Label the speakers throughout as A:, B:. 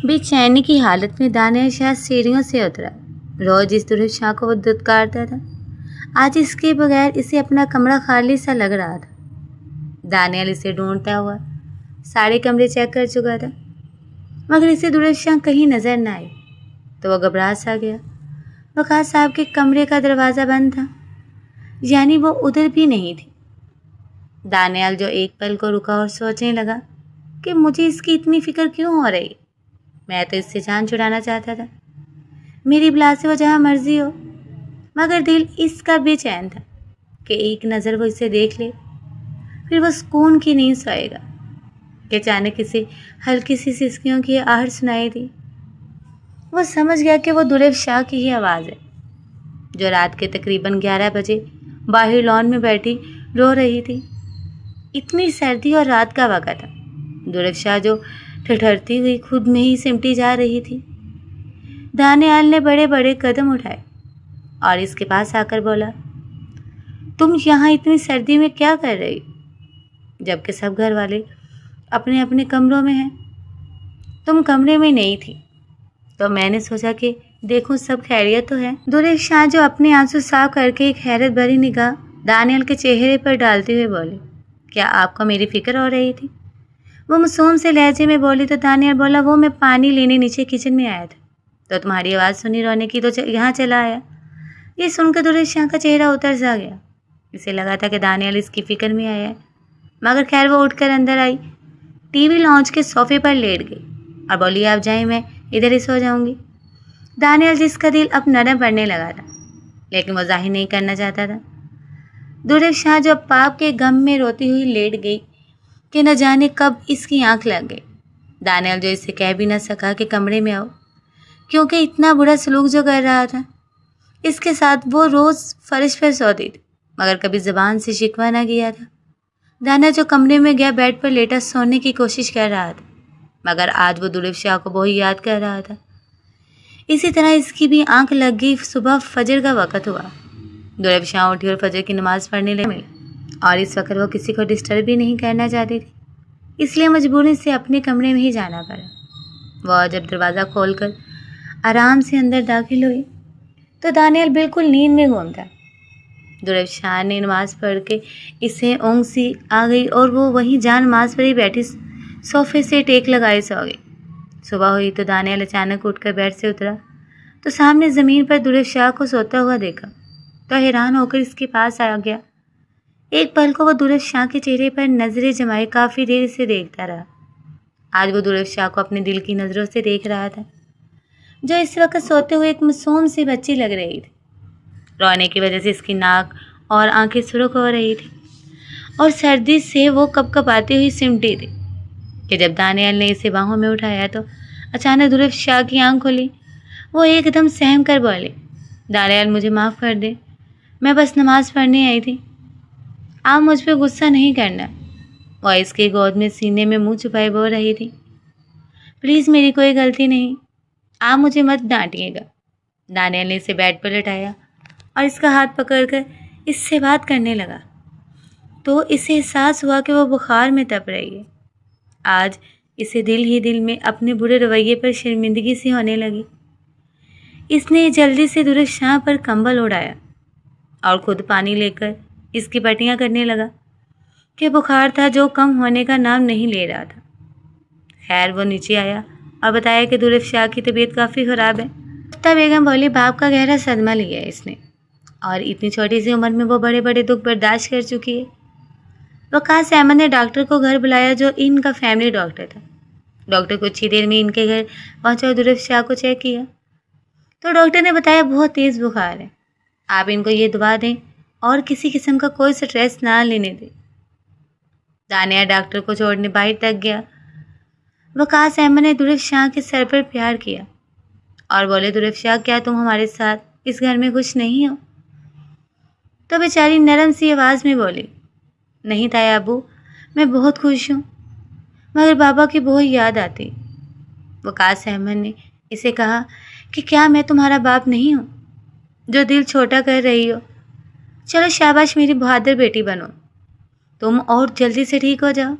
A: बेचैनी की हालत में दानिया शाह सीढ़ियों से उतरा। रोज इस दुर्लभ शाह को वो दुत्कारता था। आज इसके बगैर इसे अपना कमरा खाली सा लग रहा था। दानियल इसे ढूंढता हुआ सारे कमरे चेक कर चुका था, मगर इसे दुर्लभ शाह कहीं नजर न आई। तो वह घबरा सा गया। वकास साहब के कमरे का दरवाज़ा बंद था, यानी वो उधर भी नहीं थी। दानियल जो एक पल को रुका और सोचने लगा कि मुझे इसकी इतनी फिक्र क्यों हो रही। मैं तो इससे जान छुड़ाना चाहता था। मेरी बला से वो जहाँ मर्जी हो, मगर दिल इसका बेचैन था कि एक नज़र वो इसे देख ले, फिर वो सुकून की नींद सोएगा। कि अचानक इसे हल्की सी सिसकियों की आहट सुनाई दी। वो समझ गया कि वो दुर्लभ शाह की ही आवाज़ है, जो रात के तकरीबन 11 बजे बाहर लॉन में बैठी रो रही थी। इतनी सर्दी और रात का वक़्त था। दुर्लभ शाह जो ठठरती हुई खुद में ही सिमटी जा रही थी। दानियाल ने बड़े बड़े कदम उठाए और इसके पास आकर बोला, तुम यहाँ इतनी सर्दी में क्या कर रही, जबकि सब घर वाले अपने अपने कमरों में हैं। तुम कमरे में नहीं थी तो मैंने सोचा कि देखो सब खैरियत तो है। दुर्लभ शाह जो अपने आंसू साफ करके एक हैरत भरी निगाह दानियल के चेहरे पर डालते हुए बोले, क्या आपको मेरी फिक्र हो रही थी? वो मासूम से लहजे में बोली तो दानियल बोला, वो मैं पानी लेने नीचे किचन में आया था तो तुम्हारी आवाज़ सुनी रोने की, तो यहाँ चला आया। ये सुनकर दुर्लभ शाह का चेहरा उतर सा गया। इसे लगा था कि दानियल इसकी फिक्र में आया है, मगर खैर वो उठकर अंदर आई, टीवी लॉन्च के सोफे पर लेट गई और बोली, आप जाएं, मैं इधर ही सो जाऊंगी। दानियल जिसका दिल अब नरम पड़ने लगा था, लेकिन वो जाहिर नहीं करना चाहता था। दुर्लभ शाह जो पाप के गम में रोती हुई लेट गई कि न जाने कब इसकी आंख लग गई। दानियल जो इसे कह भी न सका कि कमरे में आओ, क्योंकि इतना बुरा सलूक जो कर रहा था इसके साथ, वो रोज़ फर्श पर सोती थी मगर कभी ज़बान से शिकवा न किया था। दानियल जो कमरे में गया बेड पर लेटा सोने की कोशिश कर रहा था, मगर आज वो दुर्लभ शाह को बहुत याद कर रहा था। इसी तरह इसकी भी आंख लग गई। सुबह फजर का वक़्त हुआ। दुर्लभ शाह उठी और फजर की नमाज़ पढ़ने लगी, और इस वक्त वो किसी को डिस्टर्ब भी नहीं करना चाहती थी, इसलिए मजबूरी से अपने कमरे में ही जाना पड़ा। वह जब दरवाज़ा खोलकर आराम से अंदर दाखिल हुई तो दानियल बिल्कुल नींद में गुम था। दुर्लभ शाह ने नमाज़ पढ़ के इसे ऊँघ सी आ गई और वो वहीं जान नमाज पर ही बैठी सोफे से टेक लगाए सो गई। सुबह हुई तो दानियल अचानक उठकर बेड से उतरा तो सामने ज़मीन पर दुर्लभ शाह को सोता हुआ देखा तो हैरान होकर इसके पास आ गया। एक पल को वो दुर्लभ शाह के चेहरे पर नजरें जमाए काफ़ी देर से देखता रहा। आज वो दुर्लभ शाह को अपने दिल की नज़रों से देख रहा था, जो इस वक्त सोते हुए एक मासूम सी बच्ची लग रही थी। रोने की वजह से इसकी नाक और आंखें सुर्ख हो रही थी और सर्दी से वो कपकपाती हुई सिमटी थी कि जब दानियल ने इसे बाहों में उठाया तो अचानक दुर्लभ शाह की आंख खुली। वो एकदम सहम कर बोले, दानियल मुझे माफ़ कर दे, मैं बस नमाज़ पढ़ने आई थी, आप मुझ पर गुस्सा नहीं करना। वह इसके गोद में सीने में मुंह छुपाए बोल रही थी, प्लीज़ मेरी कोई गलती नहीं, आप मुझे मत डांटिएगा। दानियल ने इसे बेड पर लटाया और इसका हाथ पकड़कर इससे बात करने लगा तो इसे एहसास हुआ कि वो बुखार में तप रही है। आज इसे दिल ही दिल में अपने बुरे रवैये पर शर्मिंदगी सी होने लगी। इसने जल्दी से दुर्लभ शाह पर कंबल उड़ाया और खुद पानी लेकर इसकी पट्टियाँ करने लगा कि बुखार था जो कम होने का नाम नहीं ले रहा था। खैर वो नीचे आया और बताया कि दुर्लभ शाह की तबीयत काफ़ी ख़राब है। मुफ्ता बेगम बोली, बाप का गहरा सदमा लिया है इसने, और इतनी छोटी सी उम्र में वो बड़े बड़े दुख बर्दाश्त कर चुकी है। वकास अहमद ने डॉक्टर को घर बुलाया, जो इनका फैमिली डॉक्टर था। डॉक्टर कुछ ही देर में इनके घर पहुंचा और दुर्लभ शाह को चेक किया तो डॉक्टर ने बताया, बहुत तेज़ बुखार है, आप इनको ये दवा दें और किसी किस्म का कोई स्ट्रेस ना लेने दें। दानिया डॉक्टर को छोड़ने बाहर तक गया। वकास अहमद ने दुर्लभ शाह के सर पर प्यार किया और बोले, दुर्लभ शाह क्या तुम हमारे साथ इस घर में खुश नहीं हो? तो बेचारी नरम सी आवाज़ में बोली, नहीं ताया अबू, मैं बहुत खुश हूँ, मगर बाबा की बहुत याद आती। वकास अहमद ने इसे कहा कि क्या मैं तुम्हारा बाप नहीं हूँ जो दिल छोटा कर रही हो? चलो शाबाश, मेरी बहादुर बेटी बनो तुम और जल्दी से ठीक हो जाओ।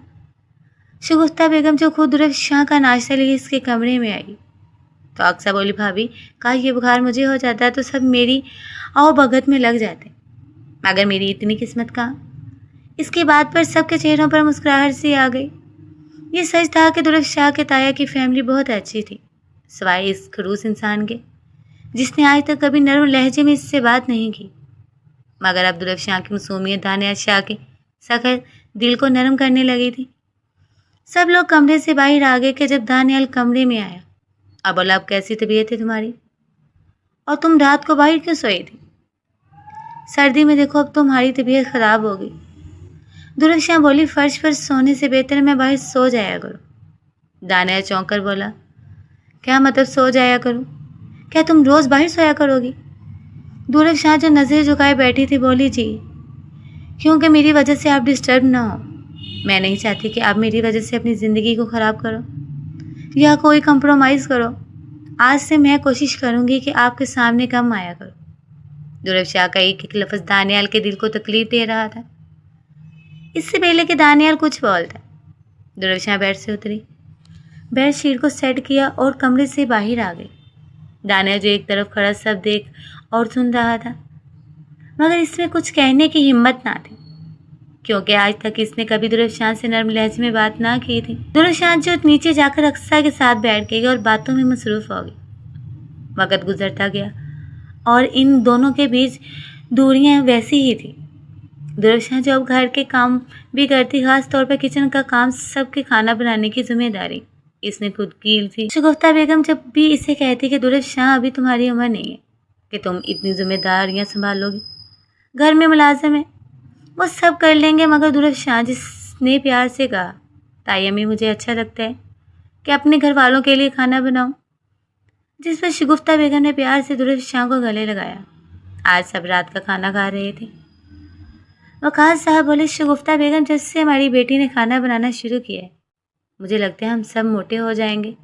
A: शगुफ्ता बेगम जो खुद दुर्ग शाह का नाश्ता लिए इसके कमरे में आई तो अक्सर बोली, भाभी कहा ये बुखार मुझे हो जाता है तो सब मेरी आओ भगत में लग जाते, मगर मेरी इतनी किस्मत कहाँ। इसके बाद पर सबके चेहरों पर मुस्कुराहट सी आ गई। ये सच था कि दुर्ग शाह के ताया की फैमिली बहुत अच्छी थी, सिवाय इस खड़ूस इंसान के जिसने आज तक कभी नरम लहजे में इससे बात नहीं की। मगर अब दुर्ग शाह की मासूमियत दानियाल शाह के सखत दिल को नरम करने लगी थी। सब लोग कमरे से बाहर आ गए कि जब दानियाल कमरे में आया और बोला, अब कैसी तबीयत है तुम्हारी और तुम रात को बाहर क्यों सोई थी? सर्दी में देखो अब तुम्हारी तबीयत खराब हो गई। दुर्ग शाह बोली, फर्श पर सोने से बेहतर मैं बाहर सो जाया करूं। दानियाल चौंक कर बोला, क्या मतलब सो जाया करूं? क्या तुम रोज बाहर सोया करोगी? दुर्ग शाह जो नजरें झुकाए बैठी थी बोली, जी क्योंकि मेरी वजह से आप डिस्टर्ब ना हो। मैं नहीं चाहती कि आप मेरी वजह से अपनी ज़िंदगी को ख़राब करो या कोई कंप्रोमाइज़ करो। आज से मैं कोशिश करूंगी कि आपके सामने कम आया करो। दुर्ग शाह का एक एक लफ्ज़ दानियाल के दिल को तकलीफ दे रहा था। इससे पहले कि दानियाल कुछ बोलता, दुर्ग शाह बेड से उतरी, बेड शीट को सेट किया और कमरे से बाहर आ गई। दानियाल जो एक तरफ खड़ा सब देख और सुन रहा था, मगर इसमें कुछ कहने की हिम्मत ना थी, क्योंकि आज तक इसने कभी दुर्ग शाह से नरम लहजे में बात ना की थी। दुर्ग शाह जो नीचे जाकर अक्सा के साथ बैठ गई और बातों में मसरूफ हो गई। वक्त गुजरता गया और इन दोनों के बीच दूरियां वैसी ही थी। दुर्ग शाह जो अब घर के काम भी करती, खास तौर पर किचन का काम, सबके खाना बनाने की जिम्मेदारी इसने खुद की थी। शगुफ्ता बेगम जब भी इसे कहती कि दुर्ग शाह अभी तुम्हारी उम्र नहीं है कि तुम इतनी जिम्मेदारियां संभालोगी, घर में मुलाजिम है, वो सब कर लेंगे। मगर दुर्ग शाह जिसने प्यार से कहा, ताई अम्मी मुझे अच्छा लगता है कि अपने घर वालों के लिए खाना बनाऊं, जिस पर शगुफ्ता बेगम ने प्यार से दुर्ग शाह को गले लगाया। आज सब रात का खाना खा रहे थे। वकार साहब बोले, शगुफ्ता बेगम जब से हमारी बेटी ने खाना बनाना शुरू किया है, मुझे लगता है हम सब मोटे हो जाएंगे।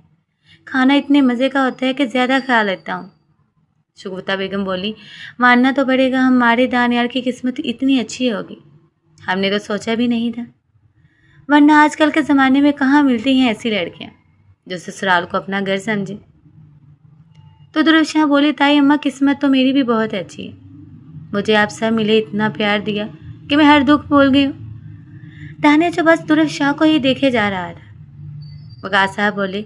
A: खाना इतने मज़े का होता है कि ज़्यादा खा लेता हूँ। शगुफ्ता बेगम बोली, मानना तो पड़ेगा हमारे दानियाल की किस्मत इतनी अच्छी होगी, हमने तो सोचा भी नहीं था। वरना आजकल के ज़माने में कहाँ मिलती हैं ऐसी लड़कियाँ जो ससुराल को अपना घर समझे। तो दुर्ग शाह बोली, ताई अम्मा किस्मत तो मेरी भी बहुत अच्छी है, मुझे आप सब मिले, इतना प्यार दिया कि मैं हर दुख भूल गई हूँ। दानियाल जो बस दुर्ग शाह को ही देखे जा रहा था। वकार साहब बोले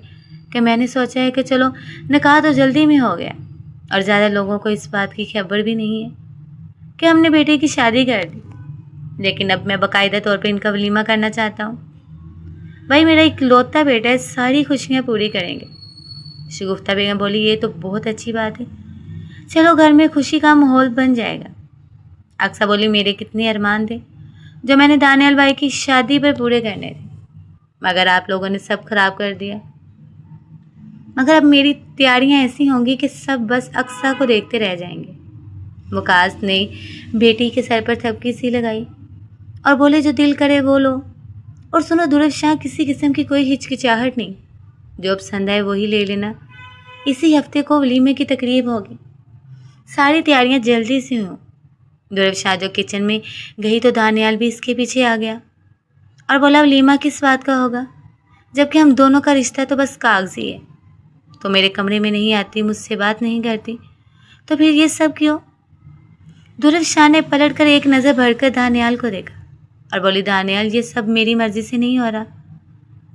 A: कि मैंने सोचा है कि चलो निकाह तो जल्दी में हो गया और ज़्यादा लोगों को इस बात की खबर भी नहीं है कि हमने बेटे की शादी कर दी, लेकिन अब मैं बाकायदा तौर पे इनका वलीमा करना चाहता हूँ। भाई मेरा इकलौता बेटा है, सारी खुशियाँ पूरी करेंगे। शगुफ्ता बेगम बोली, ये तो बहुत अच्छी बात है, चलो घर में खुशी का माहौल बन जाएगा। अक्सा बोली, मेरे कितने अरमान थे जो मैंने दानियाल भाई की शादी पर पूरे करने थे, मगर आप लोगों ने सब खराब कर दिया। मगर अब मेरी तैयारियां ऐसी होंगी कि सब बस अक्सा को देखते रह जाएंगे। मुकास ने बेटी के सर पर थपकी सी लगाई और बोले, जो दिल करे वो लो। और सुनो दुर्ग शाह, किसी किस्म की कोई हिचकिचाहट नहीं, जो पसंद आए वही ले लेना। इसी हफ्ते को वलीमे की तकरीब होगी, सारी तैयारियां जल्दी से हों। दुर्ग शाह जो किचन में गई तो दानियाल भी इसके पीछे आ गया और बोला, वलीमा किस बात का होगा, जबकि हम दोनों का रिश्ता तो बस कागजी है। तो मेरे कमरे में नहीं आती, मुझसे बात नहीं करती, तो फिर ये सब क्यों? दुर्ग शाह ने पलट कर एक नज़र भरकर दानियाल को देखा और बोली, दानियाल ये सब मेरी मर्जी से नहीं हो रहा।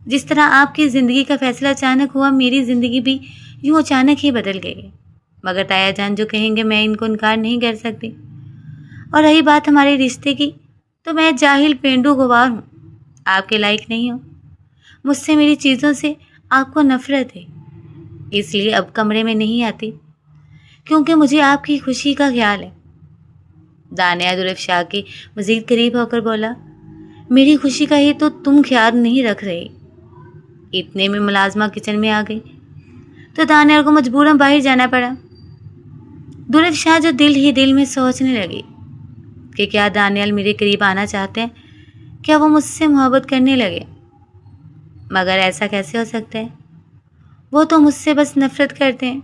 A: जिस तरह आपकी ज़िंदगी का फैसला अचानक हुआ, मेरी ज़िंदगी भी यूँ अचानक ही बदल गई है। मगर ताया जान जो कहेंगे मैं इनको इनकार नहीं कर सकती। और रही बात हमारे रिश्ते की, तो मैं जाहिल पेंडू गवार हूँ, आपके लायक नहीं हूँ। मुझसे, मेरी चीज़ों से आपको नफरत है, इसलिए अब कमरे में नहीं आती, क्योंकि मुझे आपकी खुशी का ख्याल है। दानियाल दुर्ग शाह के मज़ीद करीब होकर बोला, मेरी खुशी का ही तो तुम ख्याल नहीं रख रही। इतने में मुलाजमा किचन में आ गई तो दानियाल को मजबूरन बाहर जाना पड़ा। दुर्ग शाह जो दिल ही दिल में सोचने लगी कि क्या दानियाल मेरे करीब आना चाहते हैं, क्या वो मुझसे मोहब्बत करने लगे। मगर ऐसा कैसे हो सकता है, वो तो मुझसे बस नफरत करते हैं।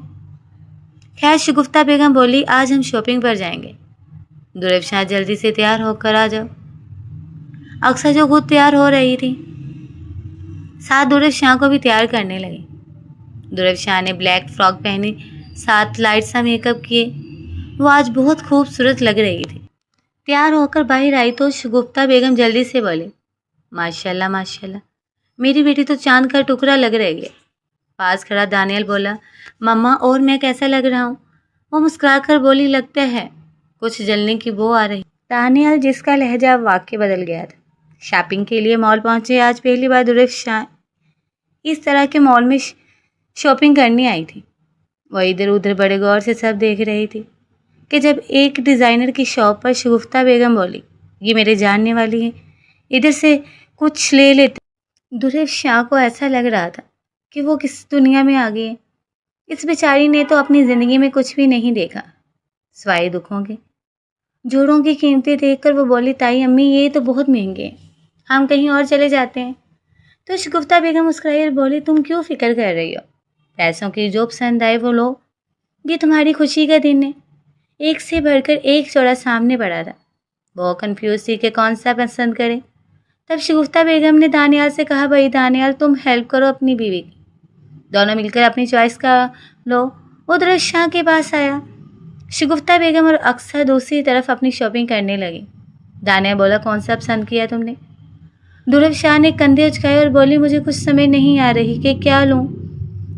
A: खैर शगुफ्ता बेगम बोली, आज हम शॉपिंग पर जाएंगे। दुर्ग शाह जल्दी से तैयार होकर आ जाओ। अक्सर जो खुद तैयार हो रही थी साथ दुर्व शाह को भी तैयार करने लगे। दुर्व शाह ने ब्लैक फ्रॉक पहनी, साथ लाइट सा मेकअप किए। वो आज बहुत खूबसूरत लग रही थी। तैयार होकर बाहर आई तो शगुफ्ता बेगम जल्दी से बोले, माशाल्लाह माशाल्लाह, मेरी बेटी तो चांद का टुकड़ा लग रही है। पास खड़ा दानियल बोला, मम्मा और मैं कैसा लग रहा हूँ? वो मुस्कुराकर बोली, लगता है कुछ जलने की बू आ रही। दानियल जिसका लहजा वाकई बदल गया था। शॉपिंग के लिए मॉल पहुंचे। आज पहली बार दुर्व शाह इस तरह के मॉल में शॉपिंग करनी आई थी। वह इधर उधर बड़े गौर से सब देख रही थी कि जब एक डिज़ाइनर की शॉप पर शगुफ्ता बेगम बोली, ये मेरे जानने वाली है, इधर से कुछ ले लेते। दुर्व शाह को ऐसा लग रहा था कि वो किस दुनिया में आ गई है। इस बेचारी ने तो अपनी ज़िंदगी में कुछ भी नहीं देखा सिवाय दुखों के। जोड़ों की कीमतें देखकर वो बोली, ताई अम्मी ये तो बहुत महंगे हैं, हम कहीं और चले जाते हैं। तो शगुफ्ता बेगम मुस्कुराई और बोली, तुम क्यों फिक्र कर रही हो? पैसों की जो पसंद आए वो लो, ये तुम्हारी खुशी का दिन है। एक से बढ़कर एक जोड़ा सामने पड़ा था। वो कंफ्यूज थी कि कौन सा पसंद करे। तब शगुफ्ता बेगम ने दानियाल से कहा, भाई दानियाल तुम हेल्प करो अपनी बीवी की, दोनों मिलकर अपनी चॉइस का लो। वो दुर्व शाह के पास आया। शगुफ्ता बेगम और अक्सर दूसरी तरफ अपनी शॉपिंग करने लगी। दानियाल बोला, कौन सा पसंद किया तुमने? दुर्व शाह ने कंधे उचकाए और बोली, मुझे कुछ समझ नहीं आ रही कि क्या लूँ।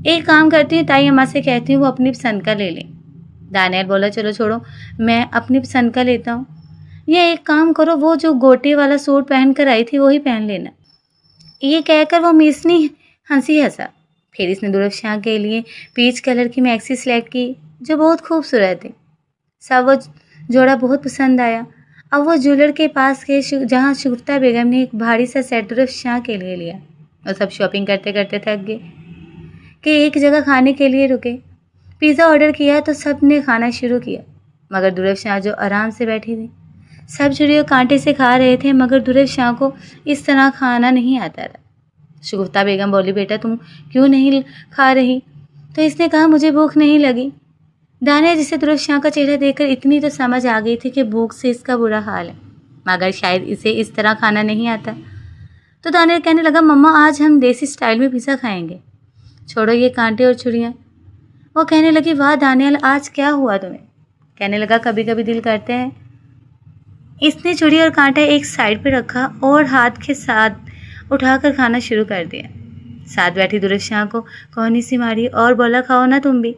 A: एक काम करती हूँ, ताई अम्मा से कहती हूँ वो अपनी पसंद का ले लें। दानियाल बोला, चलो छोड़ो, मैं अपनी पसंद का लेता हूँ। ये एक काम करो, वो जो गोटे वाला सूट पहन कर आई थी वही पहन लेना। ये कहकर वो मिसनी हंसी हंसा। फिर इसने दुर्व शाह के लिए पीच कलर की मैक्सी सेलेक्ट की जो बहुत खूबसूरत थी। सब वो जोड़ा बहुत पसंद आया। अब वो ज्वेलर के पास गए जहाँ शगुफ्ता बेगम ने एक भारी सा सेट दुर्व शाह के लिए लिया। और सब शॉपिंग करते करते थक गए कि एक जगह खाने के लिए रुके। पिज़्ज़ा ऑर्डर किया तो सब ने खाना शुरू किया, मगर दुर्व शाह जो आराम से बैठी थी। सब छुरी और कांटे से खा रहे थे, मगर दुर्व शाह को इस तरह खाना नहीं आता था। शगुफ्ता बेगम बोली, बेटा तुम क्यों नहीं खा रही? तो इसने कहा, मुझे भूख नहीं लगी। दानिया जिसे दुर्व शाह का चेहरा देखकर इतनी तो समझ आ गई थी कि भूख से इसका बुरा हाल है, मगर शायद इसे इस तरह खाना नहीं आता। तो दानिया कहने लगा, मम्मा आज हम देसी स्टाइल में पिज़्ज़ा खाएंगे, छोड़ो ये कांटे और छुरियाँ। वो कहने लगी, वाह दानियाल आज क्या हुआ तुम्हें? कहने लगा, कभी कभी दिल करते हैं। इसने छुरी और कांटा एक साइड पर रखा और हाथ के साथ उठाकर खाना शुरू कर दिया। साथ बैठी दुर्व शाह को कौनी सी मारी और बोला, खाओ ना तुम भी।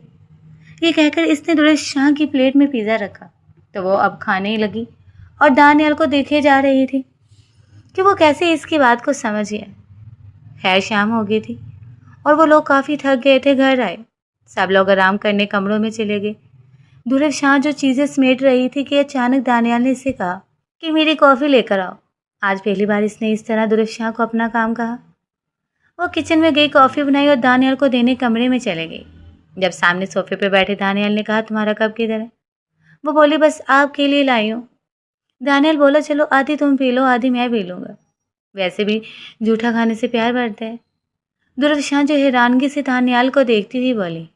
A: ये कहकर इसने दुर्व शाह की प्लेट में पिज़्ज़ा रखा तो वो अब खाने ही लगी और दानियाल को देखे जा रही थी कि वो कैसे इसकी बात को समझ गया। खैर शाम हो गई थी और वो लोग काफ़ी थक गए थे। घर आए, सब लोग आराम करने कमरों में चले गए। दुर्व शाह जो चीज़ें समेट रही थी कि अचानक दानियाल ने इसे कहा कि मेरी कॉफ़ी लेकर आओ। आज पहली बार इसने इस तरह दुर्व शाह को अपना काम कहा। वो किचन में गई, कॉफ़ी बनाई और दानियाल को देने कमरे में चले गई। जब सामने सोफे पर बैठे दानियाल ने कहा, तुम्हारा कप किधर है? वो बोली, बस आपके लिए लाई हूँ। दानियाल बोला, चलो आधी तुम पी लो, आधी मैं पी लूँगा, वैसे भी जूठा खाने से प्यार बढ़ता है। दुर्व शाह जो हैरानगी से दानियाल को देखती हुई बोली,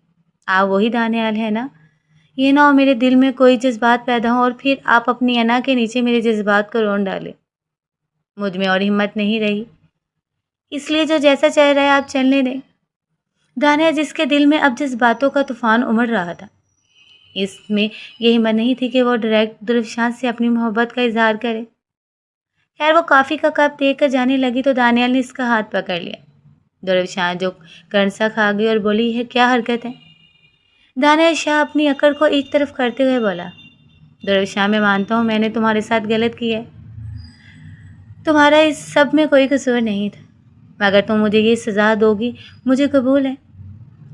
A: आप वही दानियाल है ना? ये ना हो मेरे दिल में कोई जज्बात पैदा हो और फिर आप अपनी अना के नीचे मेरे जज्बात को रोन डालें। मुझ में और हिम्मत नहीं रही, इसलिए जो जैसा चाह रहा है आप चलने दें। दानिया जिसके दिल में अब जज्बातों का तूफान उमड़ रहा था, इसमें ये हिम्मत नहीं थी कि वो डायरेक्ट दुर्व शाह से अपनी मोहब्बत का इजहार करे। खैर वो कॉफ़ी का कप देकर जाने लगी तो दानियाल ने इसका हाथ पकड़ लिया। दुर्व शाह जो कर्नसा खा गई और बोली, है क्या हरकत है? दानियाल शाह अपनी अकड़ को एक तरफ करते हुए बोला, दुर्व शाह मैं मानता हूँ मैंने तुम्हारे साथ गलत किया है, तुम्हारा इस सब में कोई कसूर नहीं था, मगर तुम मुझे ये सज़ा दोगी मुझे कबूल है,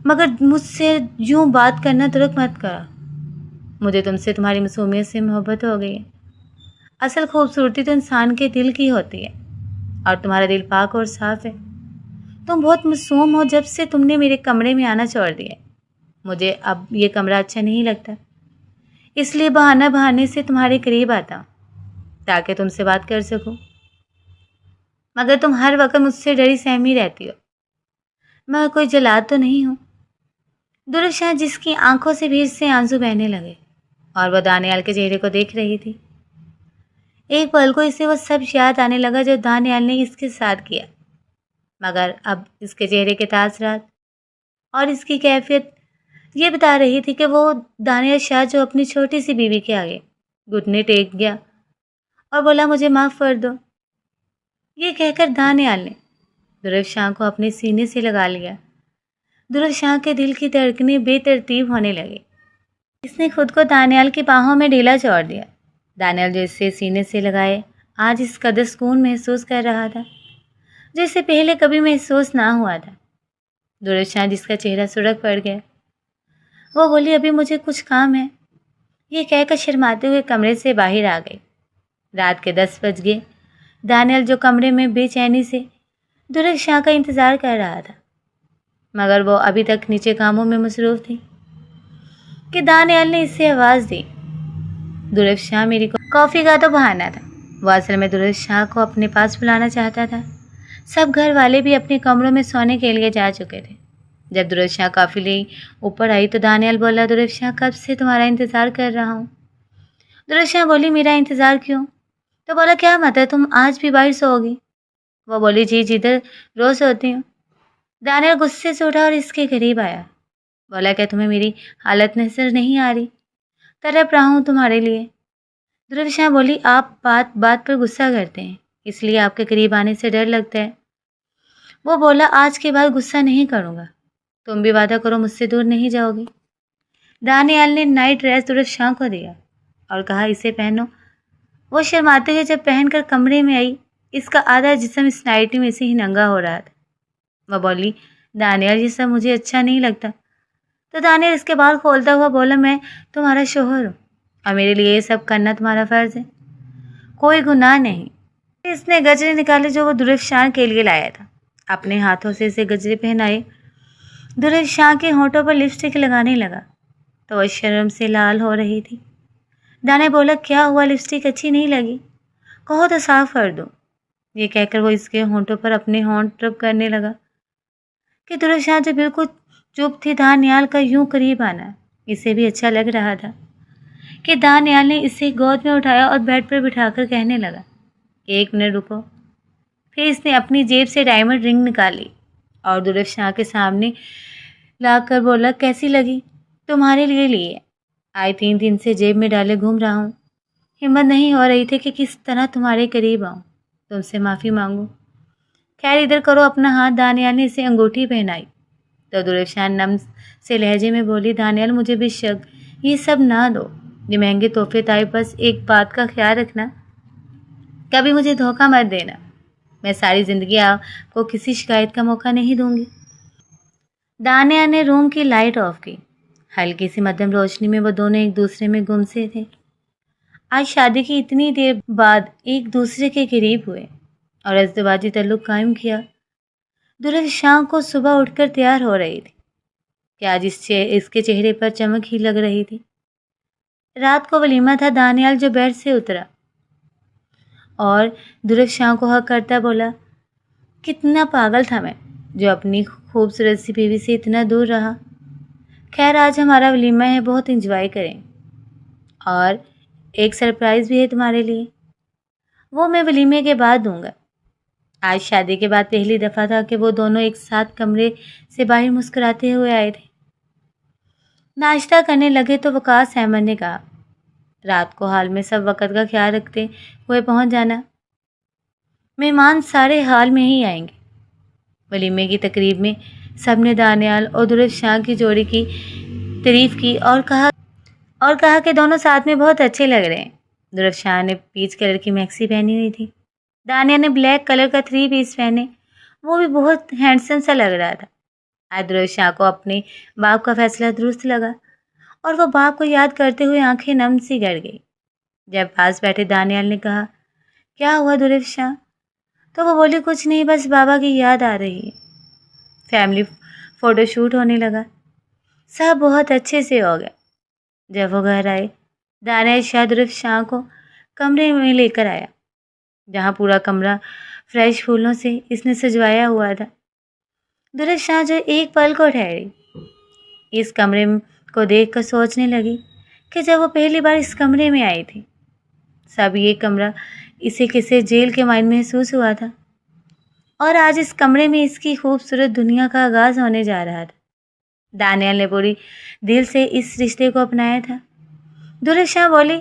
A: मगर मुझसे यूँ बात करना तुरक मत करो। मुझे तुमसे तुम्हारी मासूमियत से मोहब्बत हो गई है। असल खूबसूरती तो इंसान के दिल की होती है और तुम्हारा दिल पाक और साफ है। तुम बहुत मासूम हो जब से तुमने मेरे कमरे में आना छोड़ दिया। मुझे अब ये कमरा अच्छा नहीं लगता, इसलिए बहाना बहाने से तुम्हारे करीब आता हूँ ताकि तुमसे बात कर सकूँ, मगर तुम हर वक्त मुझसे डरी सहमी रहती हो। मैं कोई जल्लाद तो नहीं हूँ। दुर्व शाह जिसकी आंखों से भीड़ से आंसू बहने लगे और वह दानियाल के चेहरे को देख रही थी। एक पल को इसे वो सब याद आने लगा जो दानियाल ने इसके साथ किया। مگر اب اس کے چہرے کے تاثرات اور اس کی کیفیت یہ بتا رہی تھی کہ وہ دانیال شاہ جو اپنی چھوٹی سی بیوی کے آگے گھٹنے ٹیک گیا اور بولا مجھے معاف کر دو۔ یہ کہہ کر دانیال نے دھرو شاہ کو اپنے سینے سے لگا لیا۔ دھرو شاہ کے دل کی دھڑکنیں بے ترتیب ہونے لگی۔ اس نے خود کو دانیال کی باہوں میں ڈھیلا چھوڑ دیا۔ دانیال جو اسے سینے سے لگائے آج اس قدر سکون محسوس کر رہا تھا جو اسے پہلے کبھی محسوس نہ ہوا تھا۔ دھرو شاہ جس کا چہرہ سرخ پڑ گیا، وہ بولی ابھی مجھے کچھ کام ہے، یہ کہہ کر شرماتے ہوئے کمرے سے باہر آ گئی۔ رات کے 10 بج گئے۔ دانیال جو کمرے میں بے چینی سے دھرو شاہ کا انتظار کر رہا تھا، مگر وہ ابھی تک نیچے کاموں میں مصروف تھی کہ دانیال نے اس سے آواز دی، دھرو شاہ میری کافی کا تو بہانہ تھا۔ وہ اصل میں دھرو شاہ کو اپنے پاس بلانا چاہتا تھا۔ سب گھر والے بھی اپنے کمروں میں سونے کے لیے جا چکے تھے۔ جب دھرو شاہ کافی لے اوپر آئی تو دانیال بولا دھرو شاہ کب سے تمہارا انتظار کر رہا ہوں۔ دھرو شاہ بولی میرا انتظار کیوں؟ تو بولا کیا مطلب تم آج بھی باہر سو گی؟ وہ بولی جی جدھر روز سوتی ہوں۔ دانیال غصے سے اٹھا اور اس کے قریب آیا، بولا کہ تمہیں میری حالت نظر نہیں آ رہی؟ تڑپ رہا ہوں تمہارے لیے۔ دھرو شاہ بولی آپ بات بات پر غصہ کرتے ہیں، اس لیے آپ کے قریب آنے سے ڈر لگتا ہے۔ وہ بولا آج کے بعد غصہ نہیں کروں گا، تم بھی وعدہ کرو مجھ سے دور نہیں جاؤ گی۔ دانیال نے نائٹ ڈریس دھرو شاہ کو دیا اور کہا اسے پہنو۔ وہ شرماتے ہوئے جب پہن کر کمرے میں آئی، اس کا آدھا جسم اس نائٹی میں سے ہی ننگا ہو رہا تھا۔ وہ بولی دانیال یہ سب مجھے اچھا نہیں لگتا۔ تو دانیال اس کے بال کھولتا ہوا بولا میں تمہارا شوہر ہوں اور میرے لیے یہ سب کرنا تمہارا فرض ہے، کوئی گناہ نہیں۔ اس نے گجرے نکالے جو وہ دھرو شاہ کے لیے لایا تھا، اپنے ہاتھوں سے اسے گجرے پہنائے۔ دھرو شاہ کے ہونٹوں پر لپسٹک لگانے لگا تو وہ شرم سے لال ہو رہی تھی۔ دانیال بولا کیا ہوا، لپسٹک اچھی نہیں لگی؟ کہو تو صاف کر دو۔ یہ کہہ کر وہ اس کے ہونٹوں پر اپنے ہونٹ رب کرنے لگا کہ دھرو شاہ جو بالکل چپ تھی، دانیال کا یوں قریب آنا اسے بھی اچھا لگ رہا تھا کہ دانیال نے اسے گود میں اٹھایا اور بیڈ پر بٹھا کر کہنے لگا کہ 1 منٹ رکو۔ پھر اس نے اپنی جیب سے ڈائمنڈ رنگ نکالی اور دھرو شاہ کے سامنے لا کر بولا کیسی لگی؟ تمہارے لیے لیے، آج 3 دن سے جیب میں ڈالے گھوم رہا ہوں، ہمت نہیں ہو رہی تھی کہ کس طرح تمہارے قریب آؤں، تم سے معافی مانگوں۔ خیر ادھر کرو اپنا ہاتھ۔ دانیال نے اسے انگوٹھی پہنائی تو دھرو شاہ نم سے لہجے میں بولی دانیال مجھے بھی شک یہ سب نہ دو، یہ مہنگے تحفے تائے، بس ایک بات کا خیال رکھنا کبھی مجھے دھوکہ مت دینا، میں ساری زندگی آپ کو کسی شکایت کا موقع نہیں دوں گی۔ دانیال نے روم کی لائٹ آف کی۔ ہلکی سی مدھم روشنی میں وہ دونوں ایک دوسرے میں گم سے تھے۔ آج شادی کی اتنی دیر بعد ایک دوسرے کے قریب ہوئے اور ازدواجی تعلق قائم کیا۔ دھرو شاہ کو صبح اٹھ کر تیار ہو رہی تھی کہ آج اس کے چہرے پر چمک ہی لگ رہی تھی۔ رات کو ولیمہ تھا۔ دانیال جو بیڈ سے اترا اور دھرو شاہ کو حق کرتا بولا کتنا پاگل تھا میں جو اپنی خوبصورت سی بیوی سے اتنا دور رہا۔ خیر آج ہمارا ولیمہ ہے، بہت انجوائے کریں، اور ایک سرپرائز بھی ہے تمہارے لیے، وہ میں ولیمے کے بعد دوں گا۔ آج شادی کے بعد پہلی دفعہ تھا کہ وہ دونوں ایک ساتھ کمرے سے باہر مسکراتے ہوئے آئے تھے۔ ناشتہ کرنے لگے تو وقاص احمد نے کہا رات کو حال میں سب وقت کا خیال رکھتے ہوئے پہنچ جانا، مہمان سارے حال میں ہی آئیں گے۔ ولیمے کی تقریب میں سب نے دانیال اور دھرو شاہ کی جوڑی کی تعریف کی اور کہا کہ دونوں ساتھ میں بہت اچھے لگ رہے ہیں۔ دھرو شاہ نے پیچ کلر کی میکسی پہنی ہوئی تھی، دانیال نے بلیک کلر کا 3 پیس پہنے، وہ بھی بہت ہینڈسم سا لگ رہا تھا۔ آج دھرو شاہ کو اپنے باپ کا فیصلہ درست لگا اور وہ باپ کو یاد کرتے ہوئے آنکھیں نم سی گڑ گئی۔ جب پاس بیٹھے دانیال نے کہا کیا ہوا دھرو شاہ؟ تو وہ بولی کچھ نہیں، بس بابا کی یاد آ رہی ہے۔ فیملی فوٹو شوٹ ہونے لگا، سب بہت اچھے سے ہو گیا۔ جب وہ گھر آئے دانیال شاہ دھرو شاہ کو کمرے میں لے کر آیا جہاں پورا کمرہ فریش پھولوں سے اس نے سجوایا ہوا تھا۔ دھرو شاہ جو ایک پل کو ٹھہری اس کمرے کو دیکھ کر سوچنے لگی کہ جب وہ پہلی بار اس کمرے میں آئی تھی سب یہ کمرہ اسے کسی جیل کے مائن محسوس ہوا تھا۔ और आज इस कमरे में इसकी खूबसूरत दुनिया का आगाज होने जा रहा था। दानियाल ने पूरी दिल से इस रिश्ते को अपनाया था। दुल्हन शाह बोली,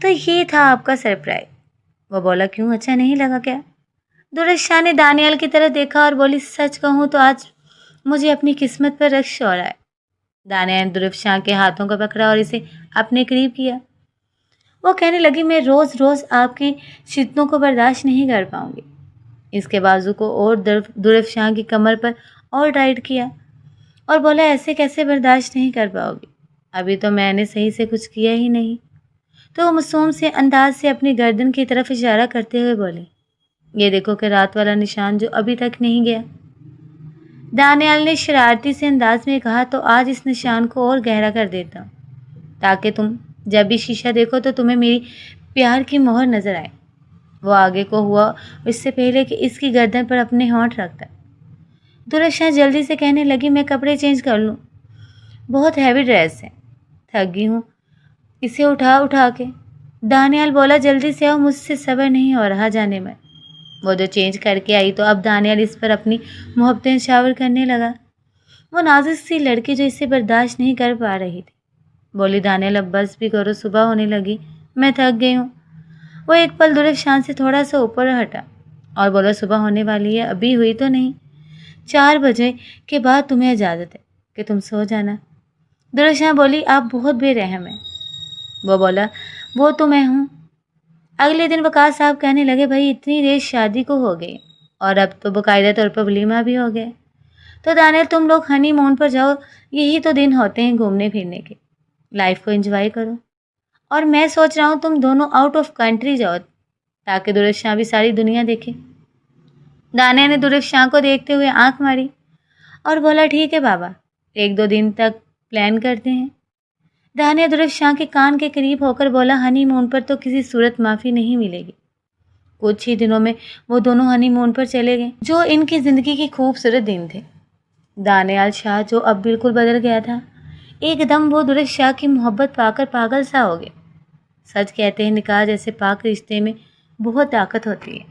A: तो ये था आपका सरप्राइज। वो बोला, क्यों, अच्छा नहीं लगा क्या? दुल्हन शाह ने दानियाल की तरफ देखा और बोली, सच कहूँ तो आज मुझे अपनी किस्मत पर रश्क हो रहा है। दानियाल ने दुल्हन शाह के हाथों को पकड़ा और इसे अपने करीब किया। वो कहने लगी, मैं रोज़ रोज़ आपके शिद्दतों को बर्दाश्त नहीं कर पाऊंगी। इसके बाजू को और दुल्हन शाह की कमर पर और टाइट किया और बोला, ऐसे कैसे बर्दाश्त नहीं कर पाओगी? अभी तो मैंने सही से कुछ किया ही नहीं। तो वो मासूम से अंदाज से अपनी गर्दन की तरफ इशारा करते हुए बोले, ये देखो कि रात वाला निशान जो अभी तक नहीं गया। दानियाल ने शरारती से अंदाज में कहा, तो आज इस निशान को और गहरा कर देता हूँ, ताकि तुम जब भी शीशा देखो तो तुम्हें मेरी प्यार की मोहर नजर आए। वो आगे को हुआ इससे पहले कि इसकी गर्दन पर अपने होंठ रखता। दुल्हन शाह जल्दी से कहने लगी, मैं कपड़े चेंज कर लूँ, बहुत हैवी ड्रेस है, थक गई हूँ इसे उठा उठा के। दानियाल बोला, जल्दी से आओ, मुझसे सब्र नहीं हो रहा जाने में। वो जो चेंज करके आई तो अब दानियाल इस पर अपनी मोहब्बतें शावर करने लगा। वो नाजुक सी लड़की जो इसे बर्दाश्त नहीं कर पा रही थी बोली, दानियाल अब बस भी करो, सुबह होने लगी, मैं थक गई हूँ। वो एक पल दुल्हन शाह से थोड़ा सा ऊपर हटा और बोला, सुबह होने वाली है, अभी हुई तो नहीं, 4 बजे के बाद तुम्हें इजाज़त है कि तुम सो जाना। दुल्हन शाह बोली, आप बहुत बेरहम हैं। वो बोला, वो तो मैं हूँ। अगले दिन वकार साहब कहने लगे, भाई इतनी देर शादी को हो गई और अब तो बाकायदा तौर पर वलीमा भी हो गया, तो दानियाल तुम लोग हनीमून पर जाओ, यही तो दिन होते हैं घूमने फिरने के, लाइफ को एंजॉय करो। और मैं सोच रहा हूँ तुम दोनों आउट ऑफ कंट्री जाओ, ताकि दुल्हन शाह भी सारी दुनिया देखे। दानियाल ने दुल्हन शाह को देखते हुए आंख मारी और बोला, ठीक है बाबा, 1-2 दिन तक प्लान करते हैं। दानियाल दुल्हन शाह के कान के करीब होकर बोला, हनीमून पर तो किसी सूरत माफ़ी नहीं मिलेगी। कुछ ही दिनों में वो दोनों हनीमून पर चले गए, जो इनकी ज़िंदगी के खूबसूरत दिन थे। दानियाल शाह जो अब बिल्कुल बदल गया था, एकदम वो दुल्हन शाह की मोहब्बत पाकर पागल सा हो गया। सच कहते हैं, निकाह जैसे पाक रिश्ते में बहुत ताकत होती है।